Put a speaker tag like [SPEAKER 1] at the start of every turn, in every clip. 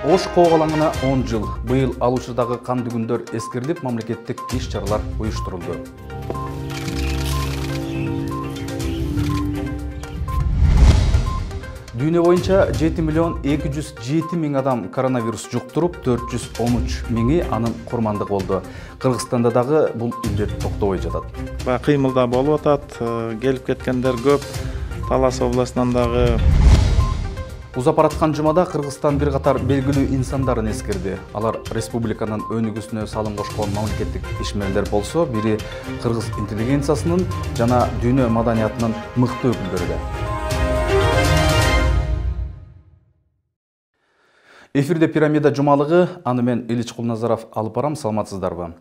[SPEAKER 1] Ош коогалаңына 10 жыл. Быйыл алуучудагы канды күндөр эскерилип, мамлекеттик иш-чаралар уюштурулду. Дүйнө боюнча 7 миллион 207 миң адам коронавирус жуктуруп, 413 миңи анын курмандыгы болду. Кыргызстанда дагы бул илдет токтобой жатат.
[SPEAKER 2] Кыймылда болуп атат, келип кеткендер көп. Талас областынан дагы.
[SPEAKER 1] Узап бараткан жумада Кыргызстан бир катар белгилүү инсандарын эскерди. Алар республиканын өнүгүүсүнө салым кошкон мамлекеттик ишмерлер болсо, бири кыргыз интеллигенциясынын жана дүйнө маданиятынын мыкты өкүлдөрү. Эфирде пирамида жумалыгы, аны мен Ильич Кулназаров алып барам, саламатсыздарбы?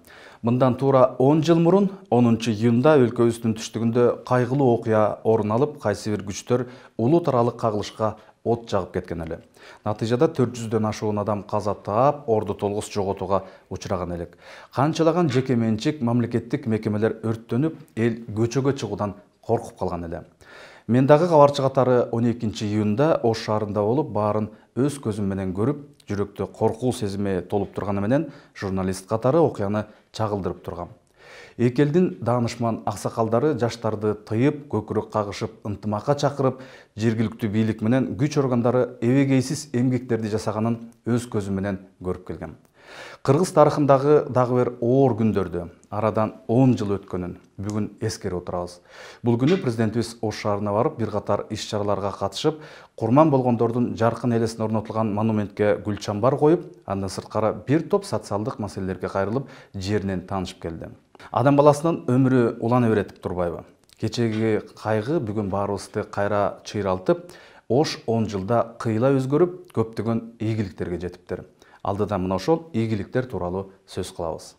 [SPEAKER 1] Мындан туура 10 жыл мурун 10 июнда өлкөбүздүн түштүгүндө кайгылуу окуя орун алып, кайсы бир күчтөр улут аралык кагылышка от жагып кеткен эле. Натыйжада 400дөн ашуун адам каза таап, орду толгус жоготууга учураган элек. Канчалаган жеке менчик мамлекеттик мекемелер өрттөнүп, эл көчөгө чыгуудан коркуп калган эле. Мен дагы кабарчы катары 12 июнда Ош шаарында болуп, баарын өз көзүм менен көрүп, жүрөктө коркуу сезими толуп турганы менен журналист катары окуяны чагылдырып тургам. Эки элдин даанышман аксакалдары жаштарды тыйып, көкүрөк кагышып, ынтымакка чакырып, жергиликтүү бийлик менен күч органдары эбегейсиз эмгектерди жасаганын өз көзүм менен көрүп келгем. Кыргыз тарыхындагы дагы бир оор күндөрдү, арадан 10 жыл өткөнүн бүгүн эскерип отурабыз. Бул күнү президентибиз Ош шаарына барып, бир катар иш-чараларга катышып, курман болгондордун жаркын элесине орнотулган монументке гүл чамбар коюп, андан сырткары бир топ социалдык маселелерге кайрылып, жеринен таанышып келди. Адам баласынын өмүрү улана берет деп турбайбы? Кечеги кайгы бүгүн баарыбызды кайра чыйралтып, Ош 10 жылда кыйла өзгөрүп, көптөгөн ийгиликтерге жетиптир. Алдыда мына ошол ийгиликтер тууралуу сөз кылабыз.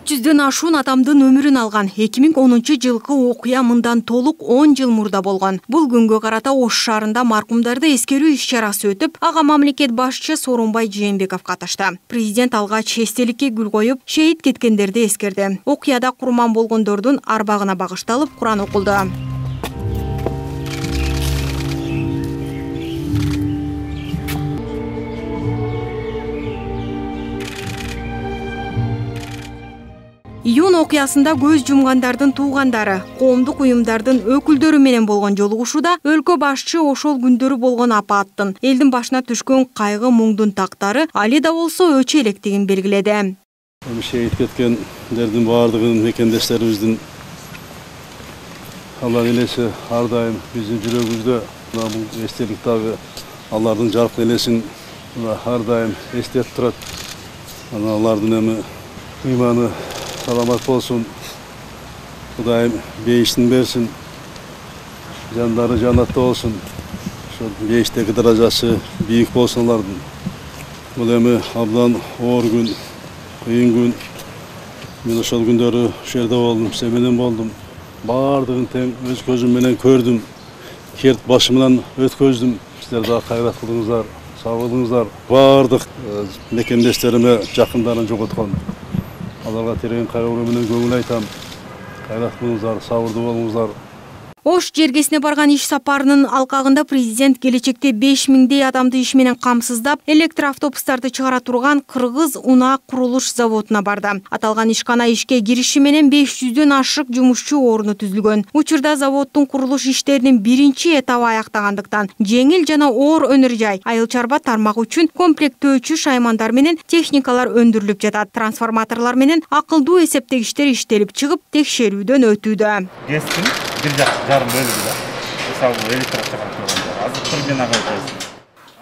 [SPEAKER 3] Жүздөн ашуун адамдын өмүрүн алган 2010 жылкы окуя мындан толук 10 жыл мурда болгон. Бул күнгө карата Ош шаарында маркумдарды эскерүү иш-чарасы өтүп, ага мамлекет башчы Сооронбай Жээнбеков катышты. Президент алгач эстеликке гүл коюп, шейит кеткендерди эскерди. Окуяда курман болгондордун арбагына багышталып, Куран окулду. Июн окуясында көз жумгандардын туугандары, коомдук уюмдардын өкүлдөрү менен болгон жолугушууда өлкө башчы ошол күндөрү болгон апааттын, элдин башына түшкөн кайгы муңдун тактары али да болсо өчө электигин белгиледи.
[SPEAKER 4] Шейит кеткендердин баардыгын мекендештерибиздин Аллах элеси ар дайым биздин жүрөгүбүздө, бул эстелик дагы алардын жаркын элесин ар дайым эстетип турат. Алардын эми ыйманы саламат болсун, Кудайым бейиштин берсин, жандары жанатта болсун, ошол бейиштеги даражасы бийик болсун алардын. Бул эми абдан оор күн, кыйын күн. Мен ошол күндөрү ошол жерде болдум, сиз менен болдум. Баардыгын тең өз көзүм менен көрдүм, керт башы менен өткөздүм. Сиздер дагы кайрат кылдыңыздар, сау болуңуздар. Баардык мекендештериме жакындарын жоготкон. Аларга терең кайгыруу менен көңүл айтам. Кайрат кылыңыздар, сабырдуу болуңуздар.
[SPEAKER 3] Ош жергесине барган иш сапарынын алкагында президент келечекте 5000дей адамды иш менен камсыздап, электр автобустарды чыгара турган Кыргыз унаа курулуш заводуна барды. Аталган ишкана ишке кириши менен 500дөн ашык жумушчу орну түзүлгөн. Учурда заводдун курулуш иштеринин биринчи этабы аяктагандыктан жеңил жана оор өнөр жай, айыл чарба тармагы үчүн комплектөөчү шаймандар менен техникалар өндүрүлүп жатат. Трансформаторлор менен акылдуу эсептегичтер иштелип чыгып, текшерүүдөн өтүүдө.
[SPEAKER 2] Бир жарым бөлүгү да. Мисалы электр чыгарып турганда азыр турмена кайтасың.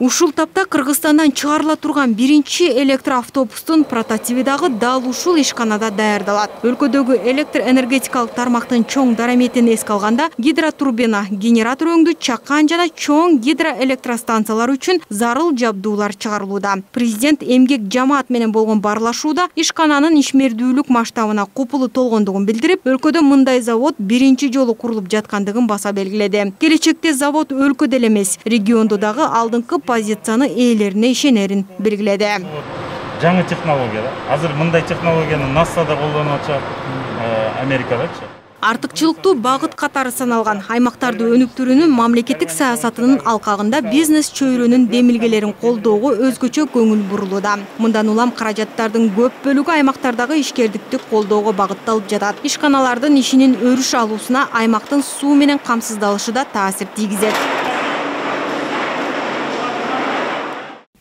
[SPEAKER 3] Ушул тапта Кыргызстандан чыгарыла турган биринчи электроавтобустун прототиби дагы дал ушул ишканада даярдалат. Өлкөдөгү электр энергетикалык тармактын чоң дараметин эске алганда гидротурбина, генератор өңдүү чакан жана чоң гидроэлектростанциялар үчүн зарыл жабдуулар чыгарылууда. Президент эмгек жамаат менен болгон барлашууда ишкананын ишмердүүлүк масштабына купулу толгондугун билдирип, өлкөдө мындай завод биринчи жолу курулуп жаткандыгын баса белгиледи. Келечекте завод өлкөдө эле эмес, региондо дагы алдыңкы позицияны ээлерине ишенерин белгиледи.
[SPEAKER 5] Жаңы технология. Азыр мындай технологияны НАСАда колдонуп атышат, Америкадачы.
[SPEAKER 3] Артыкчылыктуу багыт катары саналган аймактарды өнүктүрүүнүн мамлекеттик саясатынын алкагында бизнес чөйрөнүн демилгелерин колдоого өзгөчө көңүл бурулууда. Мындан улам каражаттардын көп бөлүгү аймактардагы ишкердикти колдоого багытталып жатат. Ишканалардын ишинин өрүш алуусуна аймактын суу менен камсыздалышы да таасир тийгизет.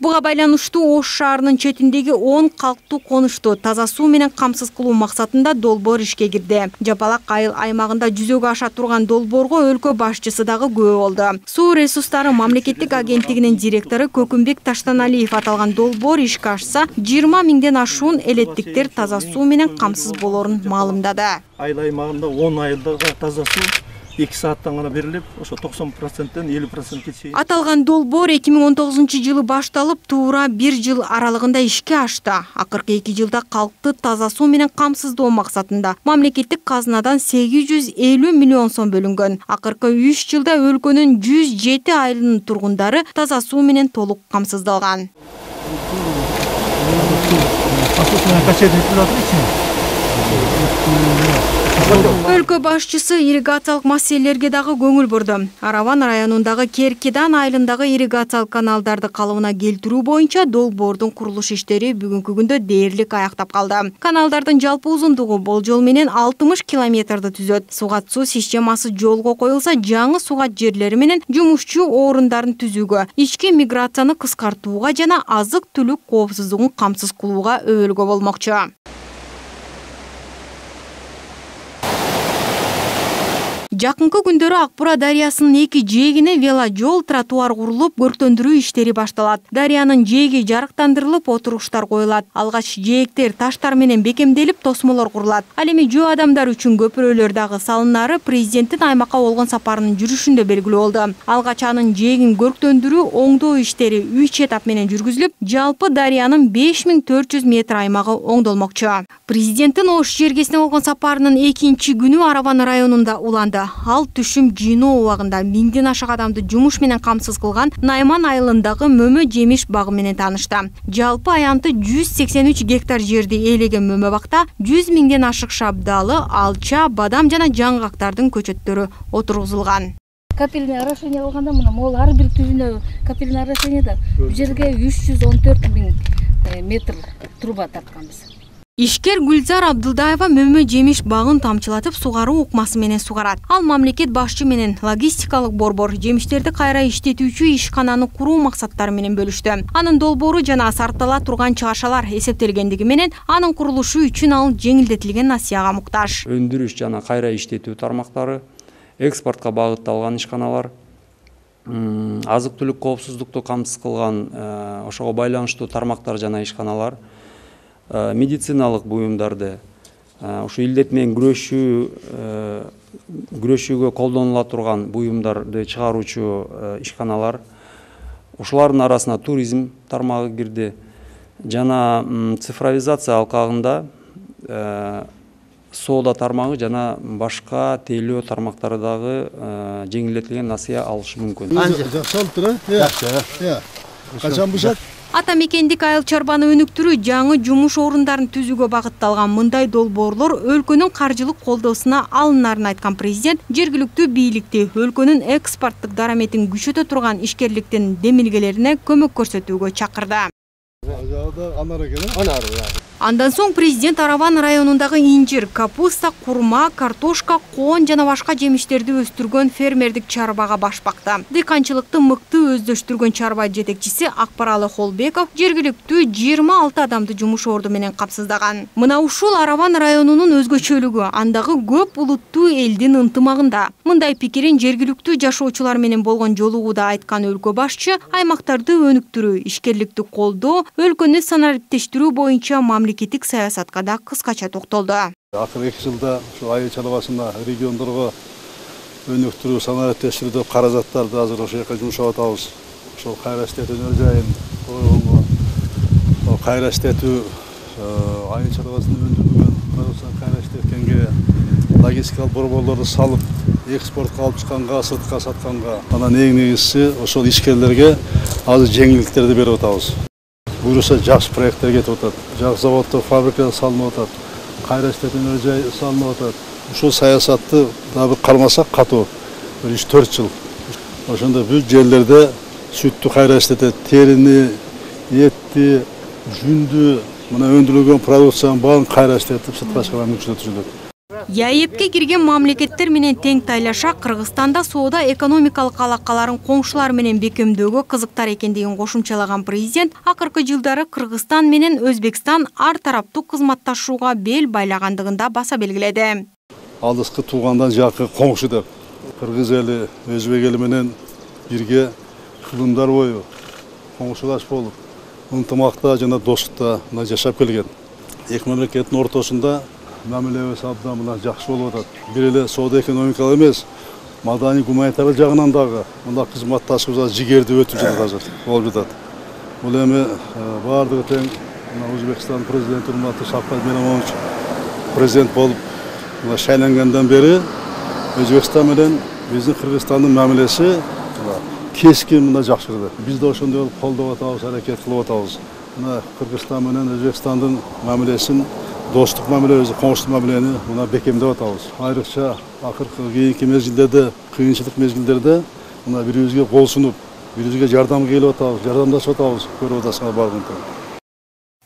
[SPEAKER 3] Буга байланыштуу Ош шаарынын четиндеги 10 калктуу конушту таза суу менен камсыз кылуу максатында долбоор ишке кирди. Жапалак айыл аймагында жүзөгө аша турган долбоорго өлкө башчысы дагы күбө болду. Суу ресурстары мамлекеттик агенттигинин директору Көкүмбек Таштаналиев аталган долбоор ишке ашса, 20 миңден ашуун элеттиктер таза суу менен камсыз болорун маалымдады.
[SPEAKER 6] Айыл аймагында 10 айылдагы таза суу 2 сааттан гана берилип, ошо 90%тен 50%ке чейин.
[SPEAKER 3] Аталган долбоор 2019-жылы башталып, туура 1 жыл аралыгында ишке ашты. Акыркы 2 жылда калкты таза суу менен камсыздоо максатында мамлекеттик казынадан 850 миллион сом бөлүнгөн. Акыркы 3 жылда өлкөнүн 107 айылынын тургундары таза суу менен толук камсыздалган. Өлкө башчысы ирригациялык маселелерге дагы көңүл бурду. Араван районундагы Керкидан айылындагы ирригациялык каналдарды калыбына келтирүү боюнча долбоордун курулуш иштери бүгүнкү күндө дээрлик аяктап калды. Каналдардын жалпы узундугу болжол менен 60 километрди түзөт. Сугат суу системасы жолго коюлса, жаңы сугат жерлери менен жумушчу орундарын түзүүгө, ички миграцияны кыскартууга жана азык-түлүк коопсуздугун камсыз кылууга өбөлгө болмокчу. Жакынкы күндөрү Акбура дарыясынын 2 жээгине веложол, тротуар курулуп, көрктөндүрүү иштери башталат. Дарыянын жээги жарыктандырылып, отуруштар коюлат. Алгач жээктер таштар менен бекемделип, тосмолор курулат. Ал эми жөө адамдар үчүн көпүрөлөр дагы салынары президенттин аймакка болгон сапарынын жүрүшүндө белгилүү болду. Алгач анын жээгин көрктөндүрүү, оңдоо иштери 3 этап менен жүргүзүлүп, жалпы дарыянын 5400 метр аймагы оңдолмокчу. Президенттин Ош жергесине болгон сапарынын 2-чи күнү Араван районунда уланды. Ал түшүм жыйноо убагында 1000ден ашык адамды жумуш менен камсыз кылган Найман айылындагы мөмө жемиш багы менен таанышты. Жалпы аянты 183 гектар жерди ээлеген мөмө бакта 100 миңден ашык шабдалы, алча, бадам жана жаңгактардын көчөттөрү отургузулган.
[SPEAKER 7] Капельное орошение алганда мына могул ар бир түбүнө капельное орошениеде бул жерге 314 миң метр труба тартканбыз.
[SPEAKER 3] Ишкер Гүлзар Абдылдаева мөмө жемиш багын тамчылатып сугаруу укмасы менен сугарат. Ал мамлекет башчы менен логистикалык борбор жемиштерди кайра иштетүүчү ишкананы куруу максаттары менен бөлүштү. Анын долбоору жана сартала турган чыгаршалар эсептелгендиги менен анын курулушу үчүн ал жеңилдетилген насыяга муктаж.
[SPEAKER 8] Өндүрүш жана кайра иштетүү тармактары, экспортко багытталган ишканалар, азык-түлүк коопсуздукту камсыз кылган ошого байланыштуу тармактар жана ишканалар, медициналык буюмдарды, ушу илдет менен күрөшүүгө колдонула турган буюмдарды чыгаруучу ишканалар, ушулардын арасына туризм тармагы кирди жана цифровизация алкагында соода тармагы жана башка тейлөө тармактары дагы жеңилдетилген насыя алышы мүмкүн.
[SPEAKER 6] Качан бушат?
[SPEAKER 3] Ата мекендик айыл чарбаны өнүктүрүү, жаңы жумуш орундарын түзүүгө багытталган мындай долбоорлор өлкөнүн каржылык колдоосуна алынарын айткан президент жергиликтүү бийликти өлкөнүн экспорттук дараметин күчөтө турган ишкерликтин демилгелерине көмөк көрсөтүүгө чакырды. Андан соң президент Араван районундагы инжир, капуста, курма, картошка, коон жана башка жемиштерди өстүргөн фермердик чарбага баш бакты. Дыйканчылыкты мыкты өздөштүргөн чарба жетекчиси Акбаралы Холбеков жергиликтүү 26 адамды жумуш орду менен капсыздаган. Мына ушул Араван районунун өзгөчөлүгү андагы көп улуттуу элдин ынтымагында. Мындай пикирин жергиликтүү жашоочулар менен болгон жолугууда айткан өлкө башчы аймактарды өнүктүрүү, ишкерликти колдоо, өлкөнү санариптештирүү боюнча мамлекеттик саясатка да кыскача токтолду.
[SPEAKER 4] Акыркы 2 жылда ушу айыл чарбасына региондорго өнүктүрүү, санариптештирүү деп каражаттарды азыр ошол жака жумшап атабыз. Ошол кайра иштетүү өнөр жайын койгонго, кайра иштетүү айыл чарбасында өндүрүлгөн продукцияны кайра иштеткенге, логистикалык борборлорду салып, экспортко алып чыкканга, сыртка сатканга, анан эң негизгиси ошол ишкерлерге азыр жеңилдиктерди берип атабыз. Буюрса жакшы проекттер кетип атат, жакшы заводдор, фабрикалар салынып атат, кайра иштетүү өнөр жай салынып атат. Ушул саясатты дагы кармасак катуу 3-4 жыл. Ошондо бүт жерлерде сүттү кайра иштетет, терини, этти, жүндү, мына өндүрүлгөн продукциянын баарын кайра иштетип сыртка чыгарган мүмкүнчүлүк түзүлөт.
[SPEAKER 3] ЯЭПке кирген мамлекеттер менен тең тайлаша Кыргызстанда соода экономикалык алакаларын коңшулар менен бекемдөөгө кызыктар экендигин кошумчалаган президент акыркы жылдары Кыргызстан менен Өзбекстан ар тараптуу кызматташууга бел байлагандыгын да баса белгиледи.
[SPEAKER 4] Алдыскы туугандан жакын коңшу деп, кыргыз эли, өзбек эли менен бирге кылымдар бою коңшулаш болуп, ынтымакта жана достукта жашап келген. Эки мамлекеттин ортосунда мамилебиз абдан мына жакшы болуп атат. Бир эле соода экономикалык эмес, маданий гуманитарлык жагынан дагы мына кызматташыбыз жигерди өтүп жатат азыр, болуп жатат. Бул эми баардыгы тең Өзбекстан президенти урматтуу Шавкат Миромонович президент болуп шайлангандан бери Өзбекстан менен биздин Кыргызстандын мамилеси кескин мына жакшырды. Биз да ошондой колдоп атабыз, аракет кылып атабыз. Мына Кыргызстан менен Өзбекстандын мамилесин, достук мамиле, коңшулук мамилени мына бекемдеп атабыз. Айрыкча акыркы кийинки мезгилдерде, кыйынчылык мезгилдерде мына бири-бирибизге кол сунуп, бири-бирибизге жардам келип атабыз, жардамдашып атабыз. Көрүп атасыңар бардыгын.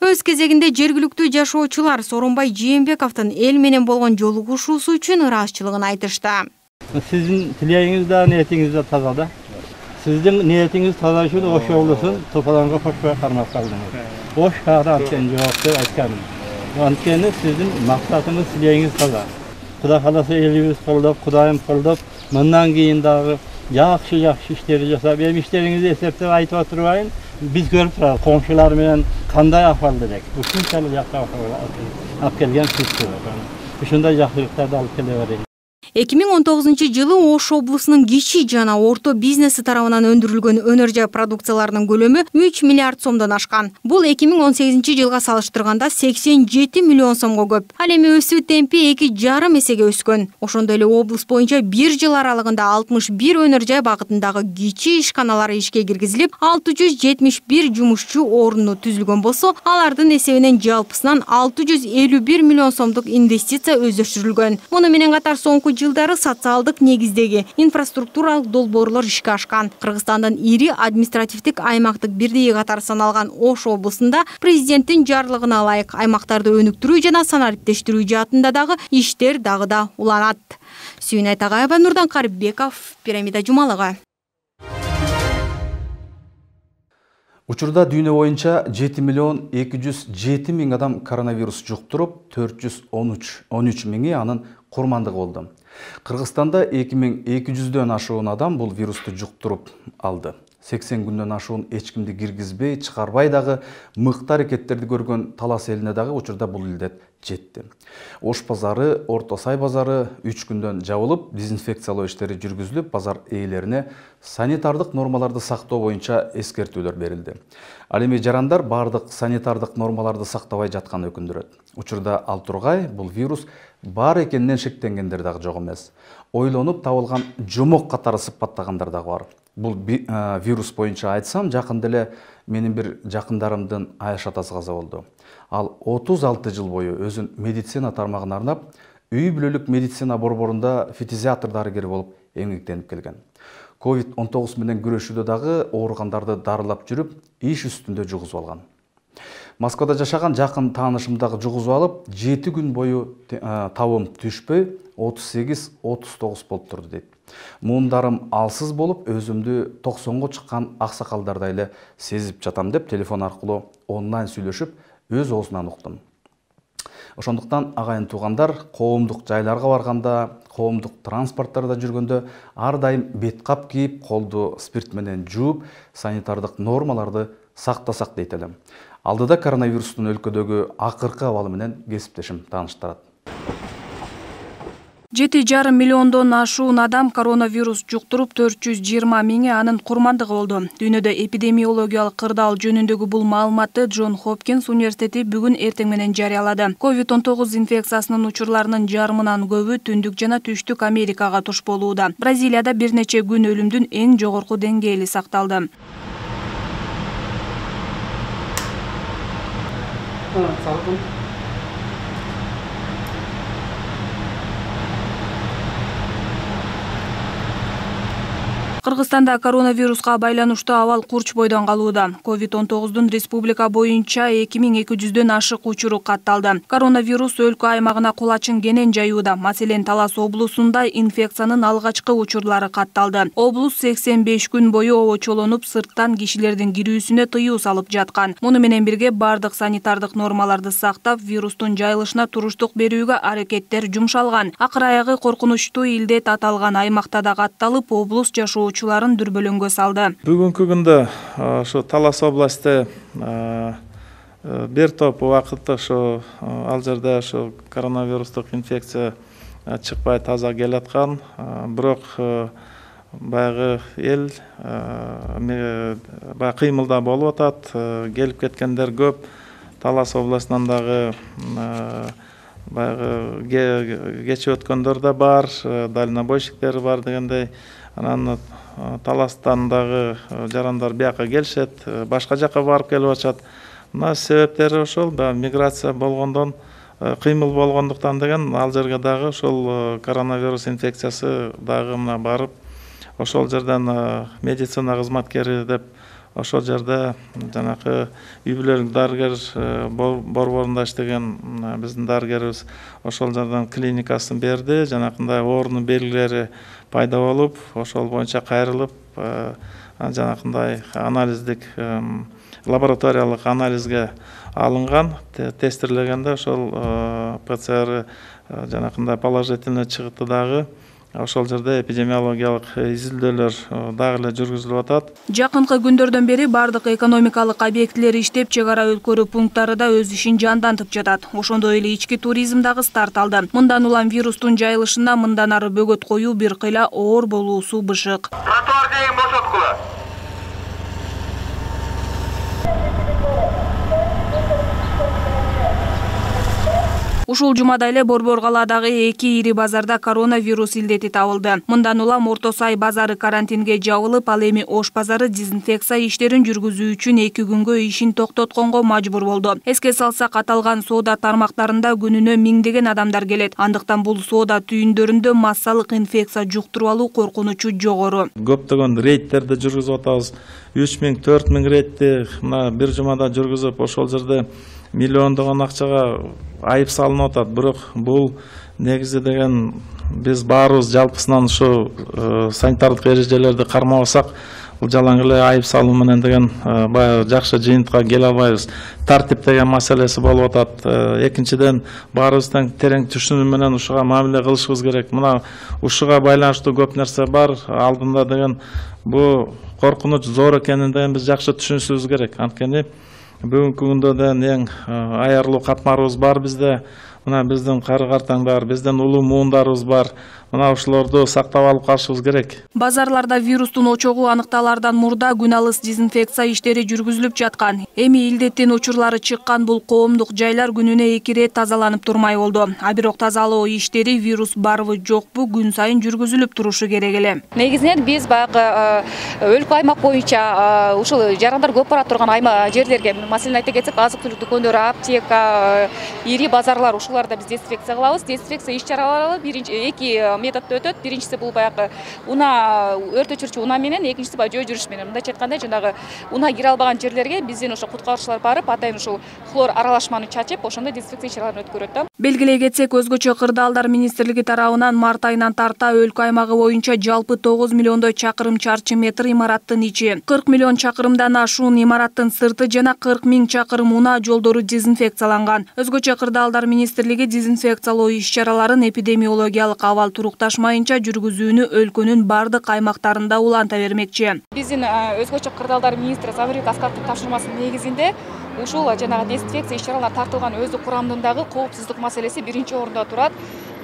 [SPEAKER 3] Өз кезегинде жергиликтүү жашоочулар Сооронбай Жээнбековдун эл менен болгон жолугушуусу үчүн ыраазычылыгын айтышты.
[SPEAKER 9] Сиздин тилегиңиз да, ниетиңиз да таза да. Сиздин ниетиңиз таза үчүн ошол болсун, топалаңга кошпой кармап калдыңыз. Бош кагда анткени жооп деп айтканым. Анткени сиздин максатыңыз, тилегиңиз таза. Кудай кааласа элибиз колдоп, Кудайым колдоп, мындан кийин дагы жакшы иштерди жасап, эми иштериңизди эсептеп айтып отурбайын. Биз көрүп турабыз, коңшулар менен кандай акыбалда элек. Ушунчалык жакшы алып келген сизсиз. Ушундай жакшылыктарды алып келе берейин.
[SPEAKER 3] 2019 Ош облусунун кичи жана орто бизнеси тарабынан өндүрүлгөн өнөр жай продукцияларынын көлөмү 3 миллиард сомдон ашкан. Бул 2018 жылга салыштырганда 87 миллион сомго көп. Ал эми өсүү темпи 2,5 эсеге өскөн. Ошондой эле облус боюнча 1 жыл аралыгында 61 өнөр жай багытындагы кичи ишканалары ишке киргизилип, 671 жумушчу орну түзүлгөн болсо, алардын эсебинен жалпысынан 651 миллион сомдук инвестиция өздөштүрүлгөн. Муну менен катар соңку жылдары социалдык негиздеги инфраструктуралык долбоорлор ишке ашкан. Кыргызстандын ири административдик аймактык бирдиги катары саналган Ош облусунда президенттин жарлыгына ылайык аймактарды өнүктүрүү жана санариптештирүү жаатында дагы иштер дагы да уланат. Сүйүн Айтагаева, Нурдан Карибеков, Пирамида жумалыгы.
[SPEAKER 1] Учурда дүйнө боюнча 7 миллион 207 миң адам коронавирус жуктуруп, 413 миңи анын курмандыгы болду. Кыргызстанда 2200дөн ашуун адам бул вирусту жуктуруп алды. 80 күндөн ашуун эч кимди киргизбей, чыгарбай дагы мыкты аракеттерди көргөн Талас элине дагы учурда бул илдет жетти. Ош базары, Орто Сай базары 3 күндөн жабылып, дезинфекциялоо иштери жүргүзүлүп, базар ээлерине санитардык нормаларды сактоо боюнча эскертүүлөр берилди. Ал эми жарандар бардык санитардык нормаларды сактабай жатканы өкүндүрөт. Учурда ал тургай бул вирус бар экенинен шектенгендер дагы жок эмес. Ойлонуп табылган жомок катары сыпаттагандар дагы бар. Бул вирус боюнча айтсам, жакында эле менин бир жакындарымдын Айша атасы каза болду. Ал 36 жыл бою өзүн медицина тармагына арнап, үй бүлөлүк медицина борборунда фитизиатр дарыгер болуп эмгектенип келген. COVID-19 менен күрөшүүдө дагы ооругандарды дарылап жүрүп, иш үстүндө жугузуп алган. Москвада жашаган жакын таанышымдагы жугузуп алып, 7 күн бою табым түшпөй 38-39 болуп турду дейт. Муундарым алсыз болуп, өзүмдү 90го чыккан аксакалдардай эле сезип жатам деп телефон аркылуу онлайн сүйлөшүп, өз оозунан уктум. Ошондуктан агайын туугандар коомдук жайларга барганда, коомдук транспорттарда жүргөндө ар дайым бет кап кийип, колду спирт менен жууп, санитардык нормаларды сактасак дейт элем. Алдыда коронавирустун өлкөдөгү акыркы абалы менен кесиптешим тааныштырат.
[SPEAKER 10] 7,5 миллиондон ашуун адам коронавирус жуктуруп, 420 миңи анын курмандыгы болду. Дүйнөдө эпидемиологиялык кырдаал жөнүндөгү бул маалыматты Джон Хопкинс университети бүгүн эртең менен жарыялады. COVID-19 инфекциясынын учурларынын жарымынан көбү түндүк жана түштүк Америкага туш болууда. Бразилияда бир нече күн өлүмдүн эң жогорку деңгээли сакталды. Кыргызстанда коронавируска байланыштуу абал курч бойдон калууда. COVID-19 республика боюнча 2200дөн ашык учуру катталды. Коронавирус өлкө аймагына кулачын кенен жаюуда. Маселен, Талас облусунда инфекциянын алгачкы учурлары катталды. Облус 85 күн бою обочолонуп, сырттан кишилердин кирүүсүнө тыюу салып жаткан. Муну менен бирге бардык санитардык нормаларды сактап, вирустун жайылышына туруштук берүүгө аракеттер жумшалган. Акыр аягы коркунучтуу илдет аталган аймакта да катталып, облус жашоочуларын дүрбөлөңгө салды.
[SPEAKER 2] Бүгүнкү күндө ошо Талас областы бир топ убакытта ошо ал жерде ошо коронавирустук инфекция чыкпай таза келаткан. Бирок баягы эл баягы кыймылда болуп атат. Келип кеткендер көп. Талас областынан дагы баягы кечип өткөндөр да бар, дальнобойщиктер бар дегендей. Анан Таластан дагы жарандар бияка келишет, башка жака барып келип атышат. Мына себептери ошол, миграция болгондон, кыймыл болгондуктан деген ал жерге дагы ошол коронавирус инфекциясы дагы мына барып, ошол жерден медицина кызматкери деп ошол жерде жанакы үй бүлөлүк дарыгер борборунда иштеген биздин дарыгерибиз ошол жерден клиникасын берди. Жанакындай оорунун белгилери пайда болуп, ошол боюнча кайрылып, жанакындай анализдик лабораториялык анализге алынган, тестирлегенде ошол ПЦР жанакындай положительный чыгытты дагы. Ошол жерде эпидемиологиялык изилдөөлөр дагы эле жүргүзүлүп атат.
[SPEAKER 10] Жакынкы күндөрдөн бери бардык экономикалык объектилер иштеп, чек ара өткөрүү пункттары да өз ишин жандантып жатат. Ошондой эле ички туризм дагы старт алды. Мындан улам вирустун жайылышына мындан ары бөгөт коюу бир кыйла оор болуусу бышык.
[SPEAKER 11] Тротуар деген бошоткула.
[SPEAKER 10] Ушул жумада эле Борбор калаадагы 2 ири базарда коронавирус илдети табылды. Мындан улам Орто Сай базары карантинге жабылып, ал эми Ош базары дезинфекция иштерин жүргүзүү үчүн 2 күнгө ишин токтотконго мажбур болду. Эске салсак, аталган соода тармактарында күнүнө миңдеген адамдар келет. Андыктан бул соода түйүндөрүндө массалык инфекция жуктуруп алуу коркунучу жогору.
[SPEAKER 2] Көптөгөн рейдтерди жүргүзүп атабыз. 3000-4000 рейдти мына бир жумада жүргүзүп, ошол жерде миллиондогон акчага айып салынып атат. Бирок бул негизи деген биз баарыбыз жалпысынан ушу санитардык эрежелерди кармабасак, бул жалаң эле айып салуу менен деген баягы жакшы жыйынтыкка келе албайбыз. Тартип деген маселеси болуп атат. Экинчиден, баарыбыз терең түшүнүү менен ушуга мамиле кылышыбыз керек. Мына ушуга байланыштуу көп нерсе бар. Алдында деген бу коркунуч зор экенин деген биз жакшы түшүнүшүбүз керек. Анткени бүгүнкү күндө да эң аярлуу катмарыбыз бар бизде. Мына биздин кары картаңдар, биздин улуу муундарыбыз бар. Мына ушуларды сактап алып калышыбыз керек.
[SPEAKER 10] Базарларда вирустун очогу аныкталардан мурда күн алыс дезинфекция иштери жүргүзүлүп жаткан. Эми илдеттин учурлары чыккан бул коомдук жайлар күнүнө 2 рет тазаланып турмай болду. А бирок тазалоо иштери вирус барбы жокпу күн сайын жүргүзүлүп турушу керек эле.
[SPEAKER 12] Негизинен биз баягы өлкө аймак боюнча ушул жарандар көп бара турган жерлерге, маселен айта кетсек, азык-түлүк дүкөндөр, аптека, ири базарлар, ушуларда биз дезинфекция кылабыз. Дезинфекция иш-чаралары биринчи 2 методдо өтөт. Биринчиси бул баягы унаа өрт өчүрүүчү унаа менен, экинчиси жөө жүрүш менен. Мындайча айтканда жанагы унаа кире албаган жерлерге биздин ошо куткаруучулар барып, атайын ушул хлор аралашманы чачып, ошондо дезинфекция иш-чараларын өткөрөт да.
[SPEAKER 10] Белгилей кетсек, өзгөчө кырдаалдар министрлиги тарабынан март айынан тарта өлкө аймагы боюнча жалпы 9 миллиондой чакырым чарчы метр имараттын ичи, 40 миллион чакырымдан ашуун имараттын сырты жана 40 000 чакырым унаа жолдору дезинфекцияланган. Өзгөчө кырдаалдар министрлиги дезинфекциялоо иш-чараларын эпидемиологиялык абал турукташмайынча жүргүзүүнү өлкөнүн бардык аймактарында уланта бермекчи.
[SPEAKER 12] Биздин өзгөчө кырдаалдар министри Замирбек Аскаровдун тапшырмасынын негизинде ушул жанагы дезинфекция иш-чаралар тартылган өздүк курамдындагы коопсуздук маселеси биринчи орунда турат.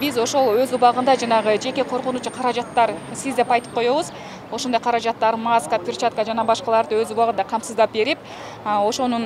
[SPEAKER 12] Biz ошол өз убагында жанагы жеке коркунучу каражаттар сиз деп айтып коебуз. Ошондой каражаттар, маска, перчатка жана башкаларды өз убагында камсыздап берип, ошонун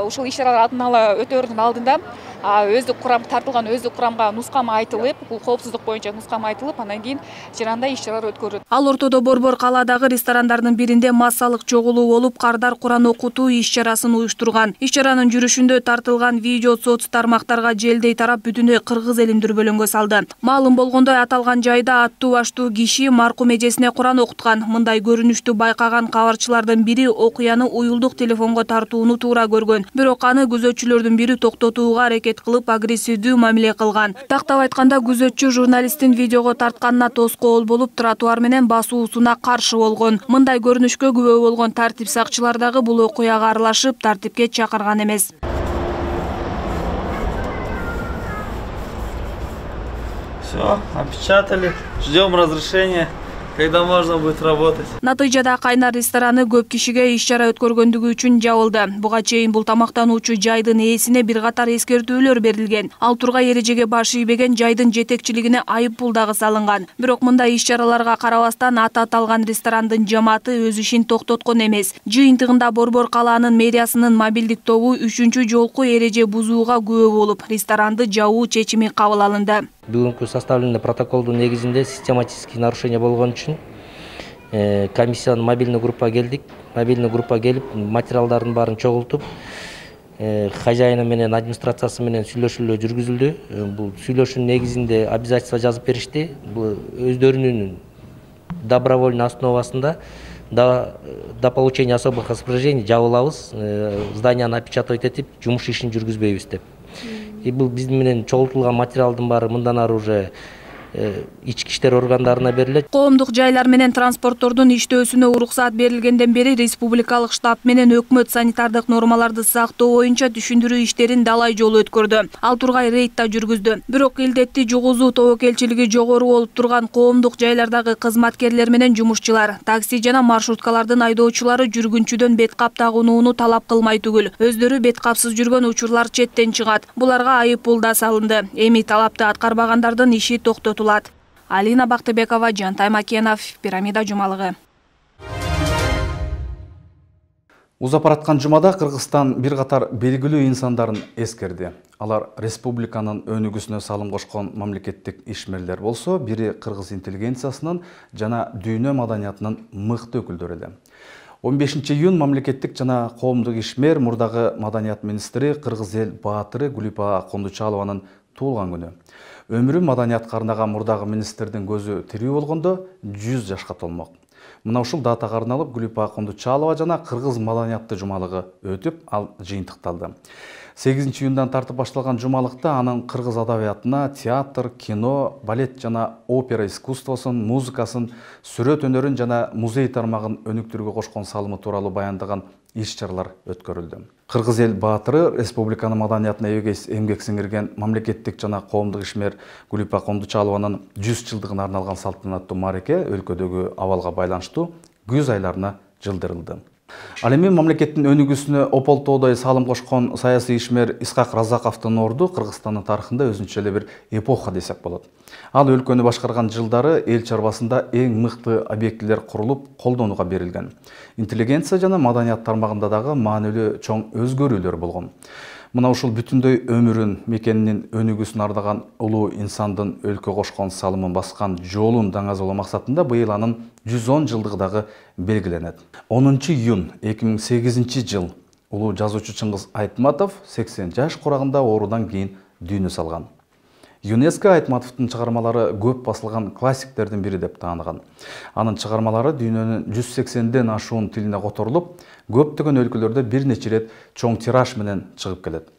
[SPEAKER 12] ушул иш-чаралар алдын ала өтөөрүнүн алдында өздүк курам тартылган өздүк курамга нускама айтылып, бул коопсуздук боюнча нускама айтылып, андан кийин жаранда иш-чаралар өткөрүлөт.
[SPEAKER 10] Ал ортодо Борбор калаадагы ресторандардын биринде массалык чогулуу болуп, кардар Куран окутуу иш-чарасын уюштурган. Иш-чаранын жүрүшүндө тартылган видео соц тармактарга желдей тарап бүтүндөй кыргыз элин дүрбөлөңгө салды. Маалым болгондой, аталган жайда аттуу баштуу киши маркум эжесине Куран окуткан. Мындай көрүнүштү байкаган кабарчылардын бири окуяны уюлдук телефонго тартууну туура көргөн. Бирок аны күзөтчүлөрдүн бири токтотууга аракет кылып, агрессивдүү мамиле кылган. Тактап айтканда, күзөтчү журналисттин видеого тартканына тоскоол болуп, тротуар менен басуусуна каршы болгон. Мындай көрүнүшкө күбө болгон тартип сакчылар дагы бул окуяга аралашып, тартипке чакырган эмес.
[SPEAKER 2] Все, опечатали, ждем разрешения. Когда можно будет работать.
[SPEAKER 10] Натыйжада Кайнар рестораны көп кишиге иш-чара өткөргөндүгү үчүн жабылды. Буга чейин бул тамактануучу жайдын ээсине бир катар эскертүүлөр берилген. Ал тургай эрежеге баш ийбеген жайдын жетекчилигине айып пул дагы салынган. Бирок мындай иш-чараларга карабастан аталган ресторандын жамааты өз ишин токтоткон эмес. Жыйынтыгында Борбор калаанын мэриясынын мобилдик тобу 3-чү жолку эреже бузууга күбө болуп, ресторанды жабуу чечими кабыл алынды.
[SPEAKER 13] Бүгүнкү составленный протоколдун негизинде систематический нарушение болгон үчүн комиссиянын мобильный группа келдик. Мобильный группа келип, материалдардын баарын чогултуп, хозяины менен администрациясы менен сүйлөшүүлөр жүргүзүлдү. Бул сүйлөшүүнүн негизинде обязательство жазып беришти. Бул өздөрүнүн добровольный основасында до получения особых распоряжений жабылабыз, зданияны опечатывать этип, жумуш ишин жүргүзбөйбүз деп. И бул биздин менен чогултулган материалдын баары мындан ары уже ички иштер органдарына берилет.
[SPEAKER 10] Коомдук жайлар менен транспорттордун иштөөсүнө уруксаат берилгенден бери республикалык штаб менен өкмөт санитардык нормаларды сактоо боюнча түшүндүрүү иштерин далай жолу өткөрдү. Ал тургай рейд да жүргүздү. Бирок илдетти жугузуу тобокелчилиги жогору болуп турган коомдук жайлардагы кызматкерлер менен жумушчулар, такси жана маршруткалардын айдоочулары жүргүнчүдөн бет кап тагынууну талап кылмай түгүл, өздөрү бет капсыз жүргөн учурлар четтен чыгат. Буларга айып пул да салынды. Эми талапты аткарбагандардын иши токтотулат. Алина Бактыбекова, Жантай Макенов, Пирамида жумалыгы.
[SPEAKER 1] Узап бараткан жумада Кыргызстан бир катар белгилүү инсандарын эскерди. Алар республиканын өнүгүүсүнө салым кошкон мамлекеттик ишмерлер болсо, бири кыргыз интеллигенциясынын жана дүйнө маданиятынын мыкты өкүлдөрү эле. 15-июнь мамлекеттик жана коомдук ишмер, мурдагы маданият министри, кыргыз эл баатыры Гулипа Кондучалованын туулган күнү. Өмүрү маданиятка арнаган мурдагы министрдин көзү тирүү болгондо 100 жашка толмок. Мына ушул датага арналып Гулипа Кондучалова жана кыргыз маданиятты жумалыгы өтүп, ал жыйынтыкталды. 8-июндан тартып башталган жумалыкта анын кыргыз адабиятына, театр, кино, балет жана опера искусствосун, музыкасын, сүрөт өнөрүн жана музей тармагын өнүктүрүүгө кошкон салымы тууралуу баяндаган иш-чаралар өткөрүлдү. Кыргыз эл баатыры, республиканын маданиятына эмгек сиңирген мамлекеттик жана коомдук ишмер Гулипа Кондучалованын 100 жылдыгына арналган салтанаттуу маареке өлкөдөгү абалга байланыштуу күз айларына жылдырылды. Ал эми мамлекеттин өнүгүүсүнө ополтоодой салым кошкон саясий ишмер Исхак Разаковдун орду Кыргызстандын тарыхында өзүнчө эле бир эпоха десек болот. Ал өлкөнү башкарган жылдары эл чарбасында эң мыкты объектилер курулуп, колдонууга берилген. Интеллигенция жана маданият тармагында дагы маанилүү чоң өзгөрүүлөр болгон. Мына ушул бүтүндөй өмүрүн, мекенинин өнүгүүсүн ардаган улуу инсандын өлкө кошкон салымын баскан жолун даңазалоо максатында быйыл анын 110 жылдыгы дагы белгиленет. 10-июнь 2008 жыл улуу жазуучу Чыңгыз Айтматов 80 жаш курагында оорудан кийин дүйнө салган. ЮНЕСКО Айтматовдун чыгармалары көп басылган классиктердин бири деп тааныган. Анын чыгармалары дүйнөнүн 180ден ашуун тилине которулуп, көптөгөн өлкөлөрдө бир нече рет чоң тираж менен чыгып келет.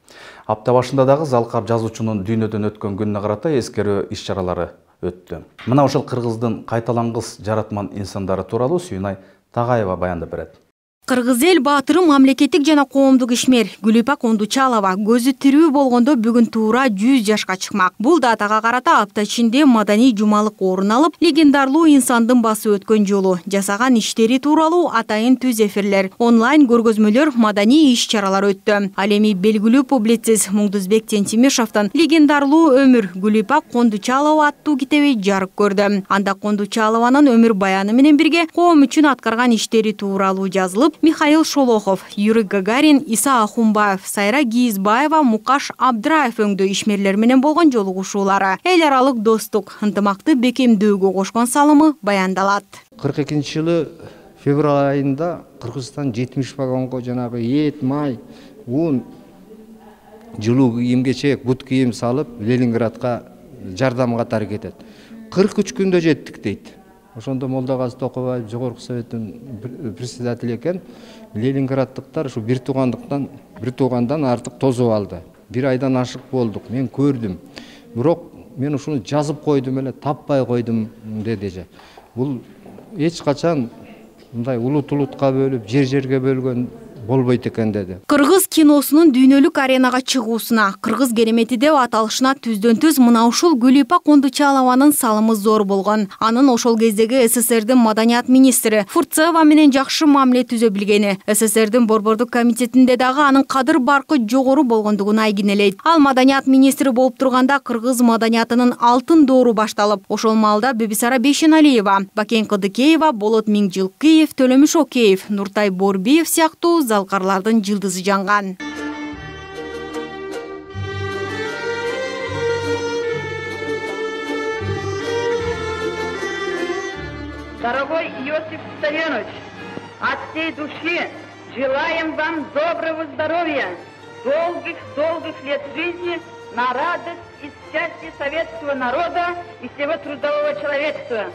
[SPEAKER 1] Апта башында дагы залкар жазуучунун дүйнөдөн өткөн күнүнө карата эскерүү иш-чаралары өттү. Мына ошол кыргыздын кайталангыс жаратман инсандары тууралуу Сүйнай Тагайева баяндап берет.
[SPEAKER 3] Кыргыз эл баатыры мамлекеттик жана коомдук ишмер Гүлипа Кондучалова көзү тирүү болгондо бүгүн туура 100 жашка чыкмак. Бул датага карата апта ичинде маданий жумалык орун алып, легендарлуу инсандын басып өткөн жолу, жасаган иштери тууралуу атайын түз эфирлер, онлайн көргөзмөлөр, маданий иш-чаралар өттү. Ал эми белгилүү публицист Муңдузбек Тентимишовдун легендарлуу өмүр Гүлипа Кондучалова аттуу китеби жарык көрдү. Анда Кондучалованын өмүр баяны менен бирге коом үчүн аткарган иштери тууралуу жазылып, Михаил Шолохов, Юрий Гагарин, Иса Ахунбаев, Сайра Гиизбаева, Мукаш Абдраев өңдүү ишмерлер менен болгон жолугушуулары, эл аралык достук, ынтымакты бекемдөөгө кошкон салымы баяндалат.
[SPEAKER 14] 42-жылы февраль айында Кыргызстан 70 вагонго жанагы эт, май, ун, жылуу кийим-кечек, бут кийим салып Ленинградка жардамга аракет этет. 43 күндө жеттик дейт. Ошондо Молдогаzy Токобаев жогорку советтин председатели экен. Ленинграддыктар ушу бир туугандан артык тозуп алды. Бир айдан ашык болдук. Мен көрдүм. Бирок мен ушуну жазып койдум эле, таппай койдум деди. Бул эч качан мындай улут-улутка бөлүп, жер-жерге бөлгөн болбойт экен деди.
[SPEAKER 3] Кыргыз киносунун дүйнөлүк аренага чыгуусуна, кыргыз керемети деп аталышына түздөн-түз мына ушул Гүлипа Кондучалованын салымы зор болгон. Анын ошол кездеги СССРдин маданият министри Фурцева менен жакшы мамиле түзө билгени, СССРдин борбордук комитетинде дагы анын кадыр баркы жогору болгондугун айгинелейт. Ал маданият министри болуп турганда кыргыз маданиятынын алтын доору башталып, ошол маалда Бибисара Бейшеналиева, Бакен Кыдыкеева, Болот Миңжилкыев, Төлөмүш Океев, Нуртай Борбиев сыяктуу залкарлардын жылдызы жанган.
[SPEAKER 15] Дорогой Иосиф Виссарионович, от всей души желаем вам доброго здоровья, долгих лет жизни на радость и счастье советского народа и всего трудового человечества.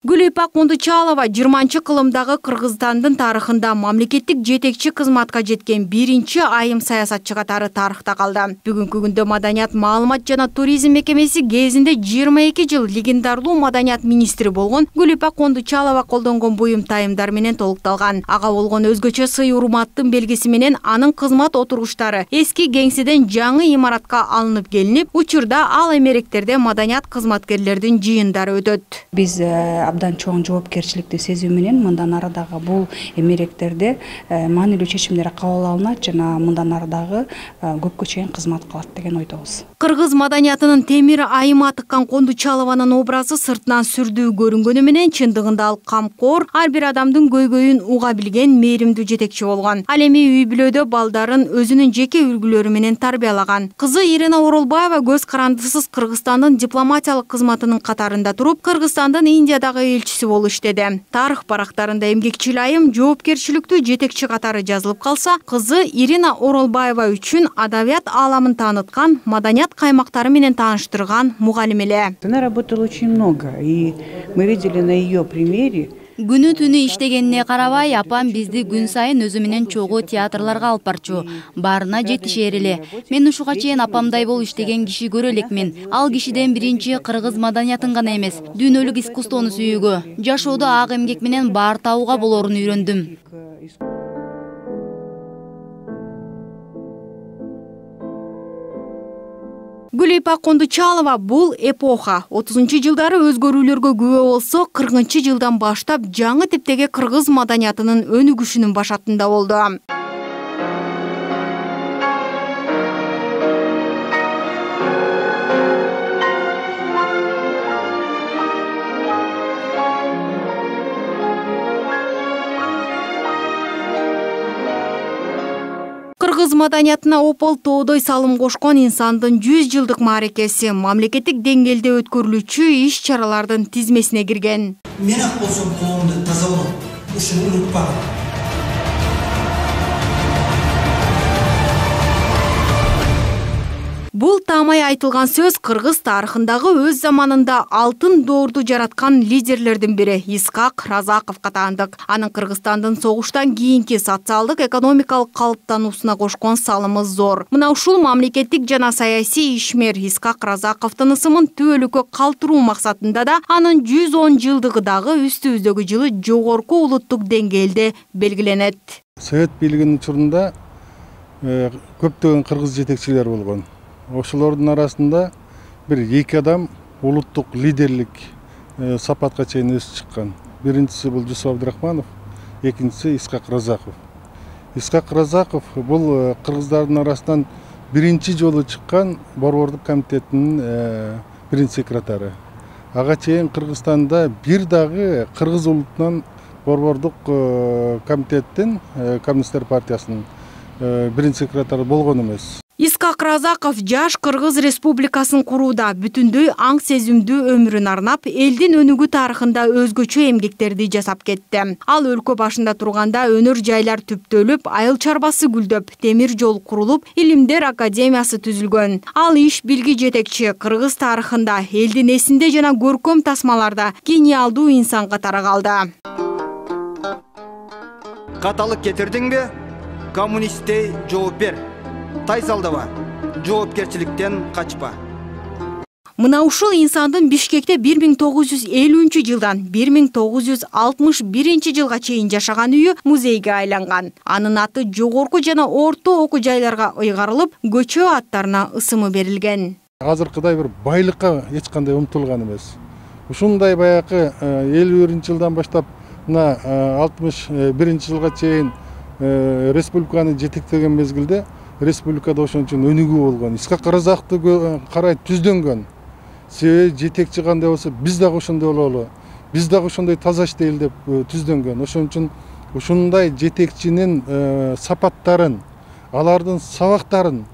[SPEAKER 3] Гүлипа Кондучалова 20-кылымдагы Кыргызстандын тарыхында мамлекеттик жетекчи кызматка жеткен биринчи айым саясатчы катары тарыхта калды. Бүгүнкү күндө Маданият маалымат жана туризм мекемеси кезинде 22 жыл легендарлуу маданият министри болгон Гүлипа Кондучалова колдонгон буюм тайымдар менен толукталган. Ага болгон өзгөчө сый урматтын белгиси менен анын кызмат отургучтары эски кеңседен жаңы имаратка алынып келинип, учурда ал эмеректерде маданият кызматкерлердин жыйындары өтөт.
[SPEAKER 16] Биз абдан чоң жоопкерчиликти сезүү менен мындан ары дагы бул эмеректерде маанилүү чечимдер кабыл алынат жана мындан ары дагы көпкө чейин кызмат кылат деген ойдобуз.
[SPEAKER 3] Кыргыз маданиятынын темир айыма тыккан Кондучалованын образы сыртынан сүрдүү көрүнгөнү менен чындыгында ал камкор, ар бир адамдын көйгөйүн уга билген мээримдүү жетекчи болгон. Ал эми үй бүлөдө балдарын өзүнүн жеке үлгүлөрү менен тарбиялаган. Кызы Ирина Оролбаева көз карандысыз Кыргызстандын дипломатиялык кызматынын катарында туруп, Кыргызстандын Индиядагы элчиси болуп иштеди. Тарых барактарында эмгекчил айым жоопкерчиликтүү жетекчи катары жазылып калса, кызы Ирина Оролбаева үчүн адабият ааламын тааныткан, маданият каймактары менен тааныштырган мугалим эле.
[SPEAKER 17] Она работала очень много, и мы видели на ее примере.
[SPEAKER 18] Күнү түнү иштегенине карабай, апам бизди күн сайын өзү менен чогуу театрларга алып барчу. Баарына жетишер эле. Мен ушуга чейин апамдай болуп иштеген киши көрө элекмин. Ал кишиден биринчи кыргыз маданиятын гана эмес, дүйнөлүк искусствону сүйүүгө, жашоодо ак эмгек менен баар табууга болоорун үйрөндүм.
[SPEAKER 3] Гүлипа Кондучалова бул эпоха 30-жылдары өзгөрүүлөргө күбө болсо, 40-жылдан баштап жаңы типтеги кыргыз маданиятынын өнүгүшүнүн башатында болду. Кыргыз маданиятына опол тоодой салым кошкон инсандын 100 жылдык мааракеси мамлекеттик деңгээлде өткөрүлүүчү иш-чаралардын тизмесине кирген.
[SPEAKER 19] Мен ак болсом коомду тазалоо, ушуну унутпагын.
[SPEAKER 3] Бул таамай айтылган сөз кыргыз тарыхындагы өз заманында алтын доорду жараткан лидерлердин бири Исхак Разаковго таандык. Анын Кыргызстандын согуштан кийинки социалдык экономикалык калыптануусуна кошкон салымы зор. Мына ушул мамлекеттик жана саясий ишмер Исхак Разаковдун ысымын түбөлүккө калтыруу максатында да анын 110 жылдыгы дагы үстүбүздөгү жылы жогорку улуттук деңгээлде белгиленет.
[SPEAKER 20] Совет бийлигинин учурунда көптөгөн кыргыз жетекчилер болгон. Ошолордун арасында бир эки адам улуттук лидерлик сапатка чейин өсүп чыккан. Биринчиси бул Жусуп Абдрахманов, экинчиси Исхак Разаков. Исхак Разаков бул кыргыздардын арасынан биринчи жолу чыккан борбордук комитеттин биринчи секретары. Ага чейин Кыргызстанда бир дагы кыргыз улутунан борбордук комитеттин Коммунисттер партиясынын биринчи секретары болгон эмес.
[SPEAKER 3] Исхак Разаков жаш Кыргыз Республикасын курууда бүтүндөй аң сезимдүү өмүрүн арнап, элдин өнүгүү тарыхында өзгөчө эмгектерди жасап кетти. Ал өлкө башында турганда өнөр жайлар түптөлүп, айыл чарбасы гүлдөп, темир жол курулуп, Илимдер академиясы түзүлгөн. Ал иш билги жетекчи Кыргыз тарыхында элдин эсинде жана көркөм тасмаларда гениалдуу инсан катары калды.
[SPEAKER 21] Каталык кетирдиңби? Коммунисттей жооп бер. Тайсалдыба, жоопкерчиликтен качпа.
[SPEAKER 3] Мына ушул инсандын Бишкекте 1950 жылдан 1961 жылга чейин жашаган үйү музейге айланган. Анын аты жогорку жана орто окуу жайларга ыйгарылып, көчө аттарына ысымы берилген.
[SPEAKER 20] Азыркыдай бир байлыкка эч кандай умтулган эмес. Ушундай баягы 51 жылдан баштап мына 61 жылга чейин республиканы жетектеген мезгилде республикада ошон үчүн өнүгүү болгон. Исхак Разаковду карай түздөнгөн. Себеби жетекчи кандай болсо, биз дагы ошондой бололу. Биз дагы ошондой таза иштейли деп түздөнгөн. Ошон үчүн ушундай жетекчинин сапаттарын, алардын сабактарын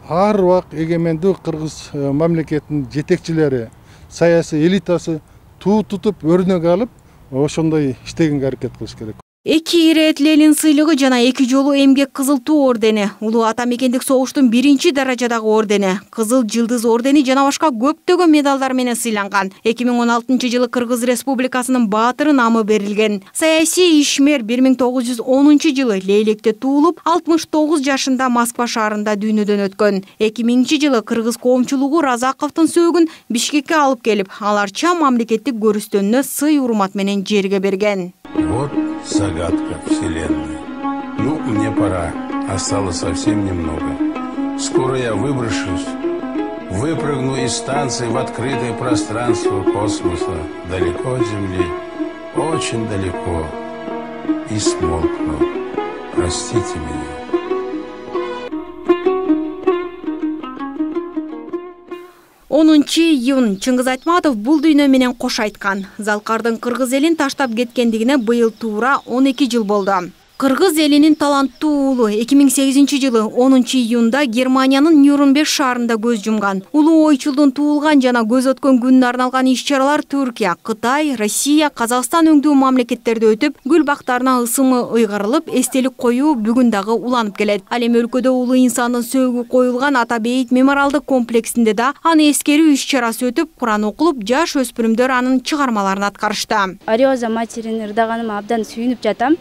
[SPEAKER 20] ар убак эгемендүү кыргыз мамлекетинин жетекчилери, саясий элитасы туу тутуп өрнөк алып, ошондой иштегенге аракет кылыш керек.
[SPEAKER 3] 2 ирет Ленин сыйлыгы жана 2 жолу эмгек кызыл туу ордени, улуу ата мекендик согуштун 1-чи даражадагы ордени, кызыл жылдыз ордени жана башка көптөгөн медалдар менен сыйланган. 2016 жылы Кыргыз Республикасынын баатыры намы берилген. Саясий ишмер 1910 жылы Лейлекте туулуп, 69 жашында Москва шаарында дүйнөдөн өткөн. 2000 жылы кыргыз коомчулугу Разаковдун сөөгүн Бишкекке алып келип, аларча мамлекеттик көрүстөнүнө сый урмат менен жерге берген.
[SPEAKER 22] Вот загадка Вселенной. Ну, мне пора. Осталось совсем немного. Скоро я выброшусь, выпрыгну из станции в открытое пространство космоса, далеко от Земли, очень далеко, и смолкну. Простите меня.
[SPEAKER 3] Июнь Чыңгыз Айтматов бул дүйнө менен кош айткан. Залкардын кыргыз элин таштап кеткендигине быйыл туура 12 жыл болду. Кыргыз элинин таланттуу уулу 2008 жылы 10 июнда Германиянын Нюрнберг шаарында көз жумган. Улуу ойчулдун туулган жана көз өткөн күнүнө арналган иш-чаралар Түркия, Кытай, Россия, Казакстан өңдүү мамлекеттерде өтүп, гүл бактарына ысымы ыйгарылып, эстелик коюу бүгүн дагы уланып келет. Ал эми өлкөдө улуу инсандын сөөгү коюлган Ата Бейит мемориалдык комплексинде да аны эскерүү иш-чарасы өтүп, Куран окулуп, жаш өспүрүмдөр анын чыгармаларын аткарышты.
[SPEAKER 23] Ариоза материн ырдаганыма абдан сүйүнүп жатам.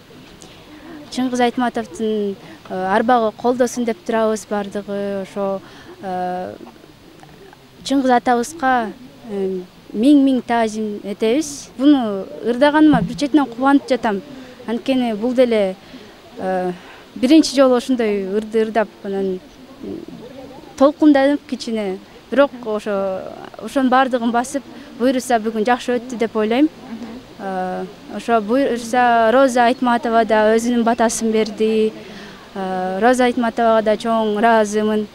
[SPEAKER 23] Чыңгыз Айтматовдун арбагы колдосун деп турабыз бардыгы, ошо Чыңгыз атабызга миң таазим этебиз. Буну ырдаганыма бир четинен кубанып жатам. Анткени бул деле биринчи жолу ошондой ырды ырдап, анан толкунданып кичине. Бирок ошонун бардыгын басып, буюрса бүгүн жакшы өттү деп ойлойм. Ошо буюрса Роза Айтматова да өзүнүн батасын берди. Роза Айтматовага да чоң ыраазымын.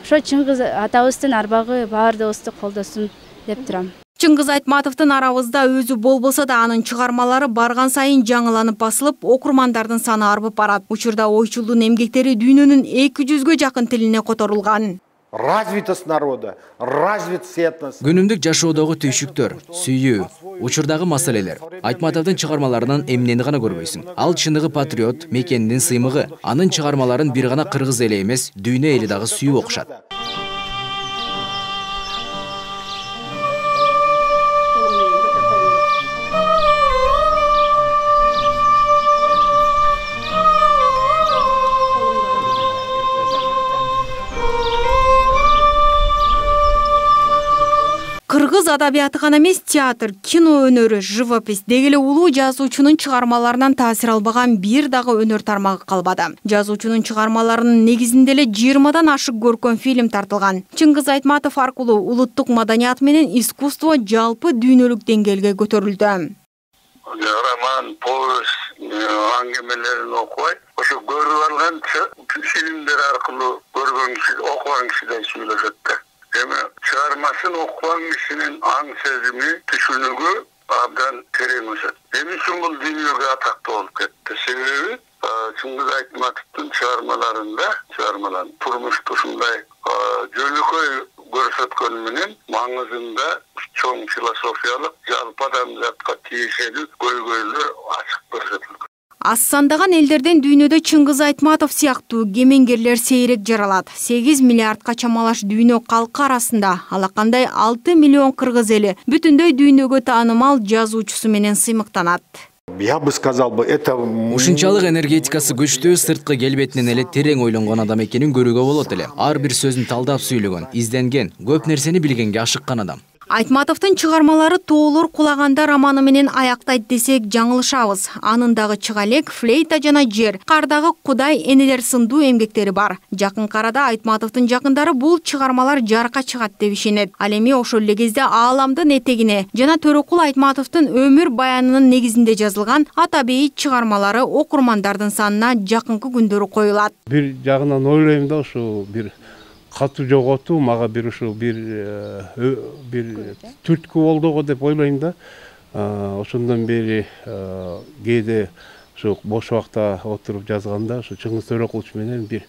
[SPEAKER 23] Ошо Чыңгыз атабыздын арбагы баардыгыбызды колдосун деп турам.
[SPEAKER 3] Чыңгыз Айтматовдун арабызда өзү болбосо да анын чыгармалары барган сайын жаңыланып басылып, окурмандардын саны арбып барат. Учурда ойчулдун эмгектери дүйнөнүн 200гө жакын тилине которулган.
[SPEAKER 5] Развитость народа, развитость этнос.
[SPEAKER 7] Күнүмдүк жашоодогу түйшүктөр, сүйүү, учурдагы маселелер. Айтматовдун чыгармаларынан эмнени гана көрбөйсүң. Ал чыныгы патриот, мекендин сыймыгы. Анын чыгармаларын бир гана кыргыз эли эмес, дүйнө эли дагы сүйүп окушат.
[SPEAKER 3] Кыргыз адабияты гана эмес, театр, кино өнөрү, живопись дегеле улуу жазуучунун чыгармаларынан таасир албаган бир дагы өнөр тармагы калбады. Жазуучунун чыгармаларынын негизинде эле 20дан ашык көркөм фильм тартылган. Чыңгыз Айтматов аркылуу улуттук маданият менен искусство жалпы дүйнөлүк деңгээлге көтөрүлдү.
[SPEAKER 8] Роман, повесть, аңгемелерин окубай, ошо көрүп алган фильмдер аркылуу көргөн киши, окуган кишиден сүйлөшөт да. Эми чыгармасын окуган кишинин аң сезими, түшүнүгү абдан терең өсөт. Эми үчүн бул дүйнөгө атактуу болуп кетти. Себеби Чыңгыз Айтматовдун чыгармаларын турмушту ушундай жөнөкөй көрсөткөнү менен маңызында чоң философиялык, жалпы адамзатка тиешелүү көйгөйлөр ачык көрсөтүлгөн.
[SPEAKER 3] Аз сандаган элдерден дүйнөдө Чыңгыз Айтматов сыяктуу кемеңгерлер сейрек жаралат. 8 миллиардка чамалаш дүйнө калкы арасында алакандай 6 миллион кыргыз эли бүтүндөй дүйнөгө таанымал жазуучусу менен сыймыктанат.
[SPEAKER 5] Я бы сказал бы, это...
[SPEAKER 7] Ушунчалык энергетикасы күчтүү, сырткы келбетинен эле терең ойлонгон адам экенин көрүүгө болот эле. Ар бир сөзүн талдап сүйлөгөн, изденген, көп нерсени билгенге ашыккан адам.
[SPEAKER 3] Айтматовдун чыгармалары тоолор кулаганда романы менен аяктайт десек жаңылышабыз. Анындагы чыгалек, флейта жана жер, кардагы Кудай энелер сындуу эмгектери бар. Жакынкы арада Айтматовдун жакындары бул чыгармалар жарыкка чыгат деп ишенет. Ал эми ошол эле кезде ааламдын этегине жана Төрөкул Айтматовдун өмүр баянынын негизинде жазылган Ата бейит чыгармалары окурмандардын санына жакынкы күндөрү коюлат.
[SPEAKER 24] Бир жагынан ойлойм да, ошо бир катуу жоготуу мага бир ушу бир түрткү болду деп ойлойм да. Ошондон бери кээде ушу бош убакта отуруп жазганда ушу Чыңгыз Төрөкулович менен бир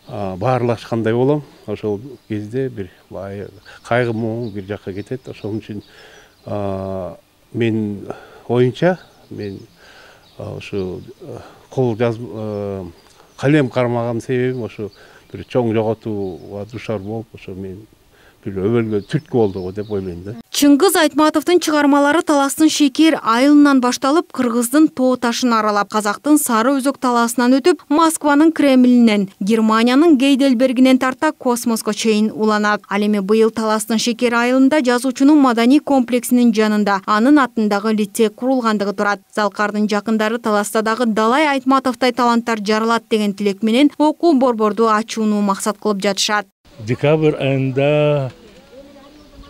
[SPEAKER 24] баарлашкандай болом. Ошол кезде бир кайгы муң бир жакка кетет. Ошон үчүн мен оюмча мен ушу кол калем кармаган себебим ошо бир чоң жоготууга душар болуп, ошо мен бир өбөлгө түрткү болду деп ойлойм да.
[SPEAKER 3] Чыңгыз Айтматовдун чыгармалары Таластын Шекер айылынан башталып, Кыргыздын Тоо ташын аралап, Казактын Сары Өзөк талаасынан өтүп, Москванын Кремлинен, Германиянын Гейдельбергинен тарта космоско чейин уланат. Ал эми быйыл Таластын Шекер айылында жазуучунун маданий комплексинин жанында анын атындагы лицей курулгандыгы турат. Залкардын жакындары Таласта дагы Далай Айтматовдай таланттар жаралат деген тилек менен окуу борборду ачууну максат кылып жатышат.
[SPEAKER 25] Декабрь айында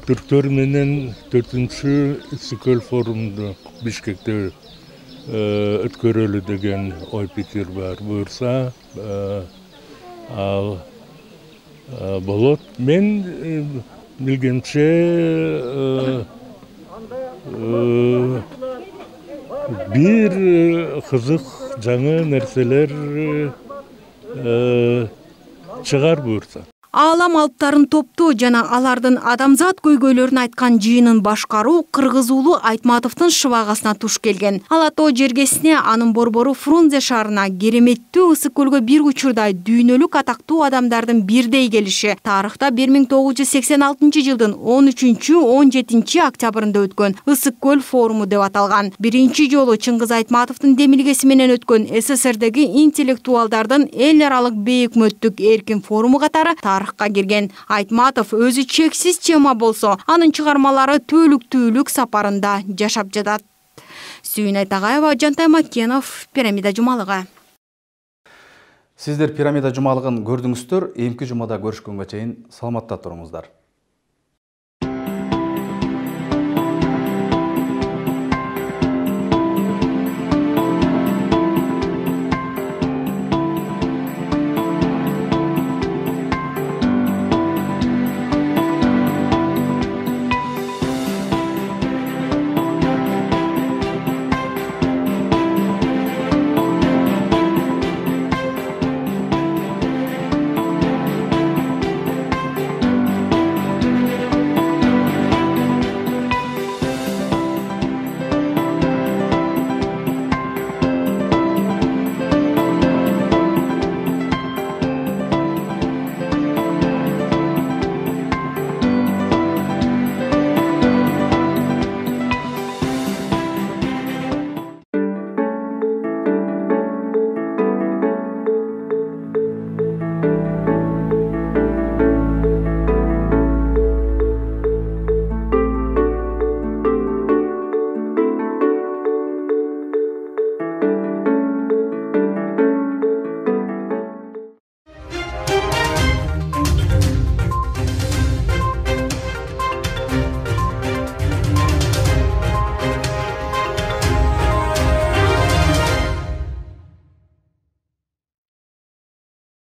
[SPEAKER 25] Түрктөр менен 4-чү Иссыкөл форумду Бишкекте өткөрөлү деген ой пикир бар. Буюрса ал болот. Мен билгенче бир кызык жаңы нерселер чыгар буюрса.
[SPEAKER 3] Аалам алыптарын топтоо жана алардын адамзат көйгөйлөрүн айткан жыйынын башкаруу Кыргыз уулу Айтматовдун шыбагасына туш келген. Ала Тоо жергесине анын борбору Фрунзе шаарына кереметтүү Ысык-көлгө бир учурда дүйнөлүк атактуу адамдардын бирдей келиши тарыхта 1986 жылдын 13-17 октябрында өткөн Ысык-көл форуму деп аталган. Биринчи жолу Чыңгыз Айтматовдун демилгеси менен өткөн СССРдеги интеллектуалдардын эл аралык бейөкмөттүк эркин форуму катары тарыхка кирген. Айтматов өзү чексиз чема болсо, анын чыгармалары түйлүк сапарында жашап жатат. Сүйүнай Тагаева, Жантай Макенов, Пирамида жумалыгы.
[SPEAKER 1] Сиздер Пирамида жумалыгын көрдүңүздөр. Эмки жумада көрүшкөнгө чейин саламатта туруңуздар.